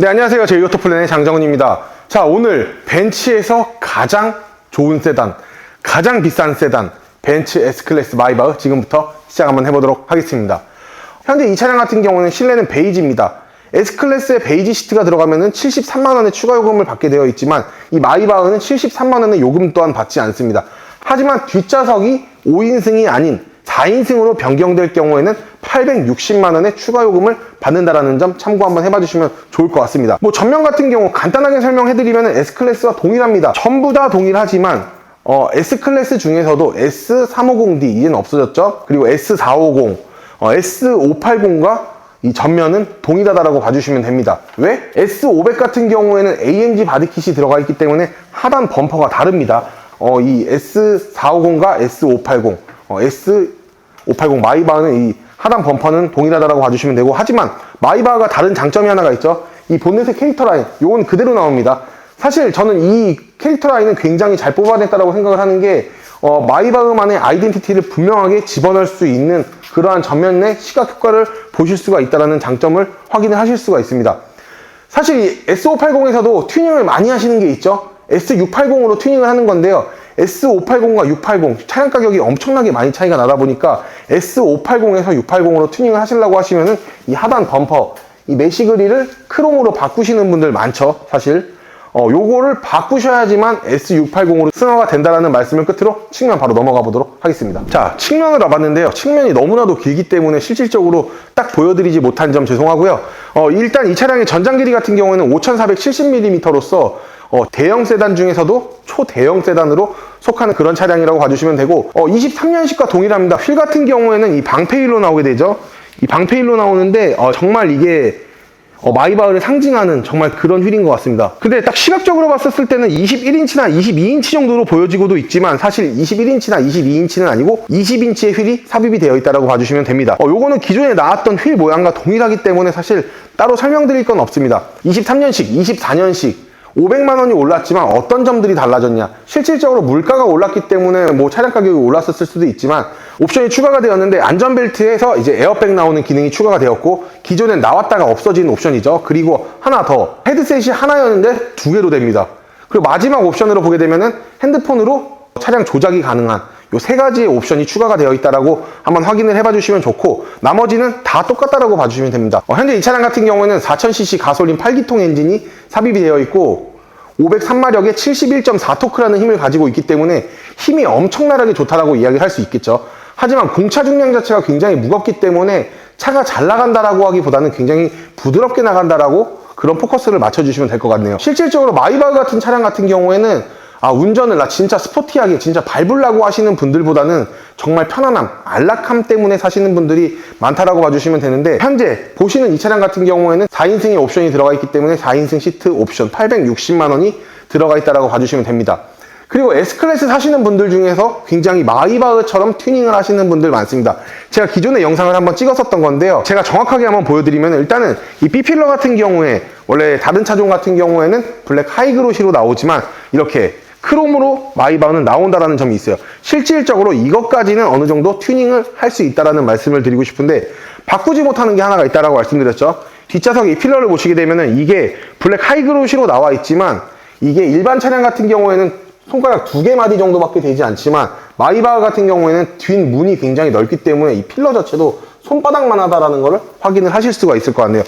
네, 안녕하세요. 저희 오토플랜의 장정은입니다. 자, 오늘 벤츠에서 가장 좋은 세단, 가장 비싼 세단, 벤츠 S클래스 마이바흐 지금부터 시작 한번 해보도록 하겠습니다. 현재 이 차량 같은 경우는 실내는 베이지입니다. S클래스에 베이지 시트가 들어가면은 73만원의 추가 요금을 받게 되어 있지만 이 마이바흐는 73만원의 요금 또한 받지 않습니다. 하지만 뒷좌석이 5인승이 아닌 4인승으로 변경될 경우에는 860만원의 추가 요금을 받는다라는 점 참고 한번 해봐 주시면 좋을 것 같습니다. 전면 같은 경우 간단하게 설명해드리면 S클래스와 동일합니다. 전부 다 동일하지만 S클래스 중에서도 S350D 이제는 없어졌죠. 그리고 S450, S580과 이 전면은 동일하다라고 봐주시면 됩니다. 왜? S500 같은 경우에는 AMG 바디킷이 들어가 있기 때문에 하단 범퍼가 다릅니다. 이 S450과 S580, S580 마이바흐는 이 하단 범퍼는 동일하다라고 봐주시면 되고, 하지만 마이바흐가 다른 장점이 하나가 있죠. 이 본넷의 캐릭터 라인, 요건 그대로 나옵니다. 사실 저는 이 캐릭터 라인은 굉장히 잘 뽑아냈다라고 생각을 하는 게 마이바흐만의 아이덴티티를 분명하게 집어넣을 수 있는 그러한 전면 내 시각 효과를 보실 수가 있다는 장점을 확인을 하실 수가 있습니다. 사실 이 S580에서도 튜닝을 많이 하시는 게 있죠. S680으로 튜닝을 하는 건데요. S580과 680 차량 가격이 엄청나게 많이 차이가 나다 보니까 S580에서 680으로 튜닝을 하시려고 하시면은 이 하단 범퍼, 이 메쉬그릴을 크롬으로 바꾸시는 분들 많죠, 사실. 요거를 바꾸셔야지만 S680으로 승화가 된다라는 말씀을 끝으로 측면 바로 넘어가 보도록 하겠습니다. 자, 측면을 와봤는데요. 측면이 너무나도 길기 때문에 실질적으로 딱 보여드리지 못한 점 죄송하고요. 일단 이 차량의 전장 길이 같은 경우에는 5470mm로서 대형 세단 중에서도 초대형 세단으로 속하는 그런 차량이라고 봐주시면 되고, 23년식과 동일합니다. 휠 같은 경우에는 이 방페일로 나오게 되죠. 이 방페일로 나오는데 정말 이게 마이바흐를 상징하는 정말 그런 휠인 것 같습니다. 근데 딱 시각적으로 봤었을 때는 21인치나 22인치 정도로 보여지고도 있지만 사실 21인치나 22인치는 아니고 20인치의 휠이 삽입이 되어 있다고 봐주시면 됩니다. 요거는 기존에 나왔던 휠 모양과 동일하기 때문에 사실 따로 설명드릴 건 없습니다. 23년식, 24년식 500만원이 올랐지만 어떤 점들이 달라졌냐, 실질적으로 물가가 올랐기 때문에 차량 가격이 올랐었을 수도 있지만 옵션이 추가가 되었는데, 안전벨트에서 이제 에어백 나오는 기능이 추가가 되었고, 기존엔 나왔다가 없어진 옵션이죠. 그리고 하나 더, 헤드셋이 하나였는데 두 개로 됩니다. 그리고 마지막 옵션으로 보게 되면은 핸드폰으로 차량 조작이 가능한 요 세 가지의 옵션이 추가가 되어 있다라고 한번 확인을 해봐 주시면 좋고, 나머지는 다 똑같다라고 봐주시면 됩니다. 현재 이 차량 같은 경우에는 4000cc 가솔린 8기통 엔진이 삽입이 되어 있고 503마력의 71.4토크라는 힘을 가지고 있기 때문에 힘이 엄청나게 좋다라고 이야기를 할 수 있겠죠. 하지만 공차 중량 자체가 굉장히 무겁기 때문에 차가 잘 나간다라고 하기보다는 굉장히 부드럽게 나간다라고 그런 포커스를 맞춰주시면 될 것 같네요. 실질적으로 마이바흐 같은 차량 같은 경우에는 운전을 나 진짜 스포티하게 진짜 밟으려고 하시는 분들보다는 정말 편안함, 안락함 때문에 사시는 분들이 많다라고 봐주시면 되는데, 현재 보시는 이 차량 같은 경우에는 4인승의 옵션이 들어가 있기 때문에 4인승 시트 옵션 860만원이 들어가 있다라고 봐주시면 됩니다. 그리고 S클래스 사시는 분들 중에서 굉장히 마이바흐처럼 튜닝을 하시는 분들 많습니다. 제가 기존에 영상을 한번 찍었었던 건데요. 제가 정확하게 한번 보여드리면, 일단은 이 B필러 같은 경우에 원래 다른 차종 같은 경우에는 블랙 하이그로시로 나오지만 이렇게 크롬으로 마이바흐는 나온다라는 점이 있어요. 실질적으로 이것까지는 어느 정도 튜닝을 할 수 있다라는 말씀을 드리고 싶은데, 바꾸지 못하는 게 하나가 있다라고 말씀드렸죠. 뒷좌석에 이 필러를 보시게 되면은 이게 블랙 하이그로시로 나와 있지만 이게 일반 차량 같은 경우에는 손가락 2개 마디 정도밖에 되지 않지만 마이바흐 같은 경우에는 뒷문이 굉장히 넓기 때문에 이 필러 자체도 손바닥만 하다라는 것을 확인을 하실 수가 있을 것 같네요.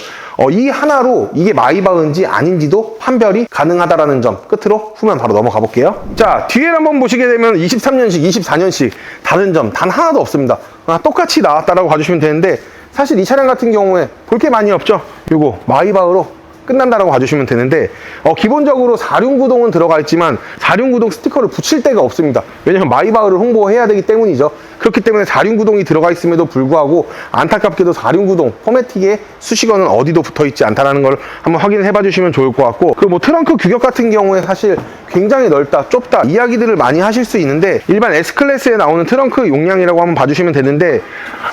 이 하나로 이게 마이바흐인지 아닌지도 판별이 가능하다라는 점 끝으로 후면 바로 넘어가 볼게요. 자, 뒤에를 한번 보시게 되면 23년식, 24년식 다른 점 단 하나도 없습니다. 똑같이 나왔다라고 봐주시면 되는데, 사실 이 차량 같은 경우에 볼 게 많이 없죠. 요거 마이바흐로 끝난다라고 봐주시면 되는데, 기본적으로 4륜구동은 들어가 있지만 4륜구동 스티커를 붙일 데가 없습니다. 왜냐면 마이바흐를 홍보해야 되기 때문이죠. 그렇기 때문에 4륜구동이 들어가 있음에도 불구하고 안타깝게도 4륜구동 포매틱에 수식어는 어디도 붙어있지 않다는 걸 한번 확인을 해봐 주시면 좋을 것 같고, 그리고 트렁크 규격 같은 경우에 사실 굉장히 넓다, 좁다 이야기들을 많이 하실 수 있는데, 일반 S클래스에 나오는 트렁크 용량이라고 한번 봐주시면 되는데,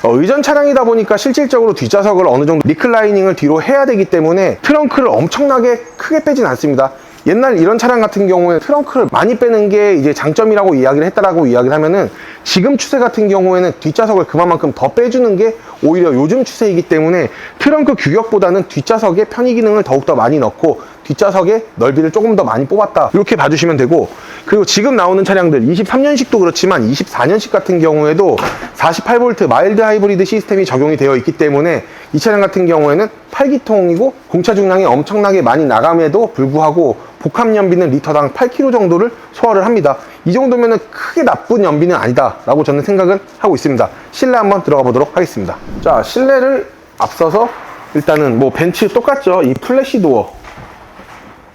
의전 차량이다 보니까 실질적으로 뒷좌석을 어느 정도 리클라이닝을 뒤로 해야 되기 때문에 트렁크를 엄청나게 크게 빼진 않습니다. 옛날 이런 차량 같은 경우에 트렁크를 많이 빼는 게 이제 장점이라고 이야기를 했다라고 이야기를 하면은, 지금 추세 같은 경우에는 뒷좌석을 그만큼 더 빼주는 게 오히려 요즘 추세이기 때문에 트렁크 규격보다는 뒷좌석에 편의 기능을 더욱더 많이 넣고 뒷좌석의 넓이를 조금 더 많이 뽑았다, 이렇게 봐주시면 되고, 그리고 지금 나오는 차량들 23년식도 그렇지만 24년식 같은 경우에도 48V 마일드 하이브리드 시스템이 적용이 되어 있기 때문에 이 차량 같은 경우에는 8기통이고 공차 중량이 엄청나게 많이 나감에도 불구하고 복합 연비는 리터당 8km 정도를 소화를 합니다. 이 정도면 크게 나쁜 연비는 아니다 라고 저는 생각을 하고 있습니다. 실내 한번 들어가 보도록 하겠습니다. 자, 실내를 앞서서 일단은 뭐 벤츠 똑같죠. 이 플래시 도어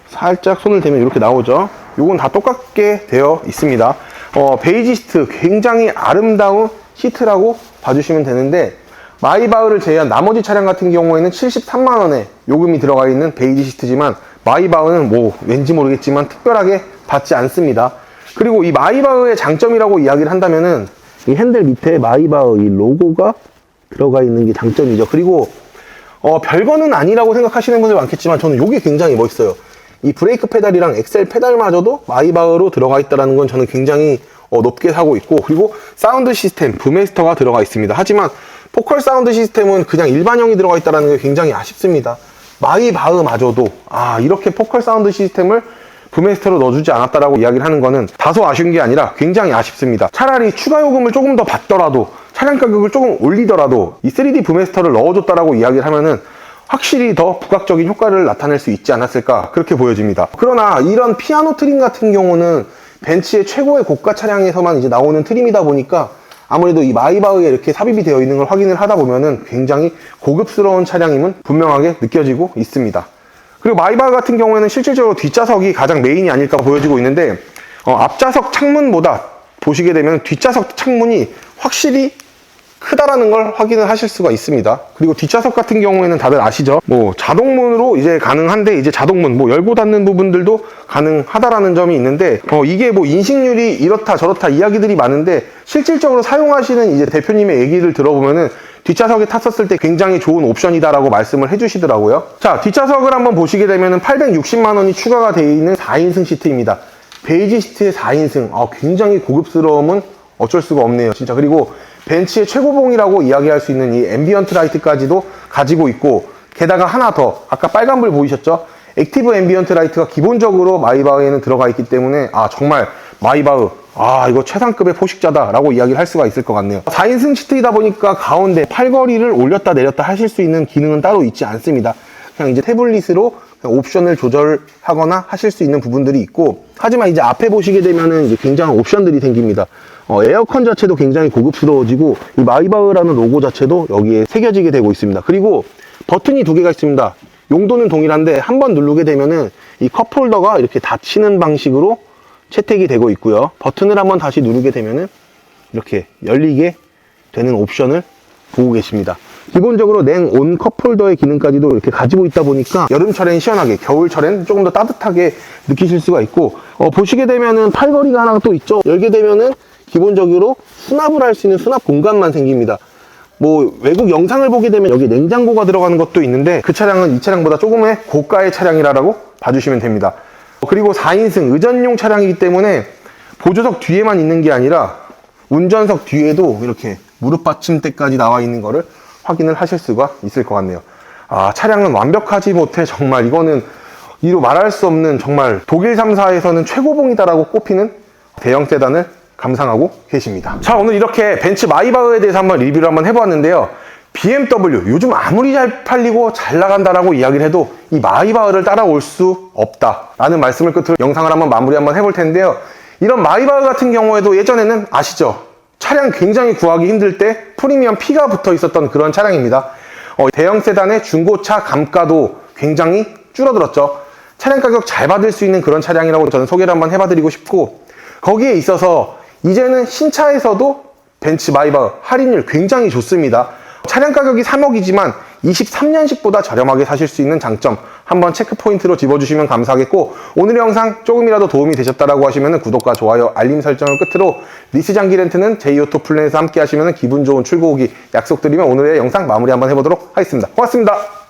살짝 손을 대면 이렇게 나오죠. 요건 다 똑같게 되어 있습니다. 베이지 시트, 굉장히 아름다운 시트라고 봐주시면 되는데, 마이바흐를 제외한 나머지 차량 같은 경우에는 73만원에 요금이 들어가 있는 베이지 시트지만 마이바흐는 뭐 왠지 모르겠지만 특별하게 받지 않습니다. 그리고 이 마이바흐의 장점이라고 이야기를 한다면은 이 핸들 밑에 마이바흐 이 로고가 들어가 있는 게 장점이죠. 그리고 별거는 아니라고 생각하시는 분들 많겠지만 저는 이게 굉장히 멋있어요. 이 브레이크 페달이랑 엑셀 페달마저도 마이바흐로 들어가 있다는 건 저는 굉장히 높게 사고 있고, 그리고 사운드 시스템 부메스터가 들어가 있습니다. 하지만 포컬 사운드 시스템은 그냥 일반형이 들어가 있다는 게 굉장히 아쉽습니다. 마이바흐마저도 이렇게 포컬 사운드 시스템을 부메스터로 넣어주지 않았다라고 이야기를 하는 거는 다소 아쉬운 게 아니라 굉장히 아쉽습니다. 차라리 추가 요금을 조금 더 받더라도, 차량 가격을 조금 올리더라도 이 3D 부메스터를 넣어줬다라고 이야기를 하면은 확실히 더 부각적인 효과를 나타낼 수 있지 않았을까, 그렇게 보여집니다. 그러나 이런 피아노 트림 같은 경우는 벤츠의 최고의 고가 차량에서만 이제 나오는 트림이다 보니까 아무래도 이 마이바흐에 이렇게 삽입이 되어 있는 걸 확인을 하다 보면은 굉장히 고급스러운 차량임은 분명하게 느껴지고 있습니다. 그리고 마이바흐 같은 경우에는 실질적으로 뒷좌석이 가장 메인이 아닐까 보여지고 있는데, 앞좌석 창문보다 보시게 되면 뒷좌석 창문이 확실히 크다라는 걸 확인을 하실 수가 있습니다. 그리고 뒷좌석 같은 경우에는 다들 아시죠? 뭐 자동문으로 이제 가능한데, 이제 자동문 뭐 열고 닫는 부분들도 가능하다라는 점이 있는데, 이게 뭐 인식률이 이렇다 저렇다 이야기들이 많은데 실질적으로 사용하시는 이제 대표님의 얘기를 들어보면은 뒷좌석에 탔었을 때 굉장히 좋은 옵션이다라고 말씀을 해주시더라고요. 자, 뒷좌석을 한번 보시게 되면은 860만 원이 추가가 되어 있는 4인승 시트입니다. 베이지 시트의 4인승, 굉장히 고급스러움은 어쩔 수가 없네요, 진짜. 그리고 벤츠의 최고봉이라고 이야기할 수 있는 이 앰비언트 라이트까지도 가지고 있고, 게다가 하나 더, 아까 빨간불 보이셨죠? 액티브 앰비언트 라이트가 기본적으로 마이바흐에는 들어가 있기 때문에 정말 마이바흐 이거 최상급의 포식자다 라고 이야기를 할 수가 있을 것 같네요. 4인승 시트이다 보니까 가운데 팔걸이를 올렸다 내렸다 하실 수 있는 기능은 따로 있지 않습니다. 그냥 이제 태블릿으로 옵션을 조절하거나 하실 수 있는 부분들이 있고, 하지만 이제 앞에 보시게 되면은 이제 굉장한 옵션들이 생깁니다. 에어컨 자체도 굉장히 고급스러워지고, 이 마이바흐라는 로고 자체도 여기에 새겨지게 되고 있습니다. 그리고 버튼이 두 개가 있습니다. 용도는 동일한데 한 번 누르게 되면은 이 컵홀더가 이렇게 닫히는 방식으로 채택이 되고 있고요. 버튼을 한번 다시 누르게 되면은 이렇게 열리게 되는 옵션을 보고 계십니다. 기본적으로 냉온 컵홀더의 기능까지도 이렇게 가지고 있다 보니까 여름철엔 시원하게, 겨울철엔 조금 더 따뜻하게 느끼실 수가 있고, 보시게 되면은 팔걸이가 하나 또 있죠. 열게 되면은 기본적으로 수납을 할 수 있는 수납 공간만 생깁니다. 뭐 외국 영상을 보게 되면 여기 냉장고가 들어가는 것도 있는데, 그 차량은 이 차량보다 조금의 고가의 차량이라고 봐주시면 됩니다. 그리고 4인승 의전용 차량이기 때문에 보조석 뒤에만 있는 게 아니라 운전석 뒤에도 이렇게 무릎 받침대까지 나와 있는 거를 확인을 하실 수가 있을 것 같네요. 차량은 완벽하지 못해 정말 이거는 이로 말할 수 없는, 정말 독일 3사에서는 최고봉이다라고 꼽히는 대형 세단을 감상하고 계십니다. 자, 오늘 이렇게 벤츠 마이바흐에 대해서 한번 리뷰를 한번 해보았는데요. BMW, 요즘 아무리 잘 팔리고 잘 나간다라고 이야기를 해도 이 마이바흐를 따라올 수 없다라는 말씀을 끝으로 영상을 한번 마무리 한번 해볼 텐데요. 이런 마이바흐 같은 경우에도 예전에는 아시죠? 차량 굉장히 구하기 힘들 때 프리미엄 P가 붙어 있었던 그런 차량입니다. 대형 세단의 중고차 감가도 굉장히 줄어들었죠. 차량 가격 잘 받을 수 있는 그런 차량이라고 저는 소개를 한번 해봐드리고 싶고, 거기에 있어서 이제는 신차에서도 벤츠 마이바흐 할인율 굉장히 좋습니다. 차량 가격이 3억이지만 23년식보다 저렴하게 사실 수 있는 장점 한번 체크 포인트로 집어주시면 감사하겠고, 오늘의 영상 조금이라도 도움이 되셨다라고 하시면 구독과 좋아요, 알림 설정을 끝으로 리스 장기 렌트는 제이오토 플랜에서 함께 하시면 기분 좋은 출고 오기 약속드리며 오늘의 영상 마무리 한번 해보도록 하겠습니다. 고맙습니다.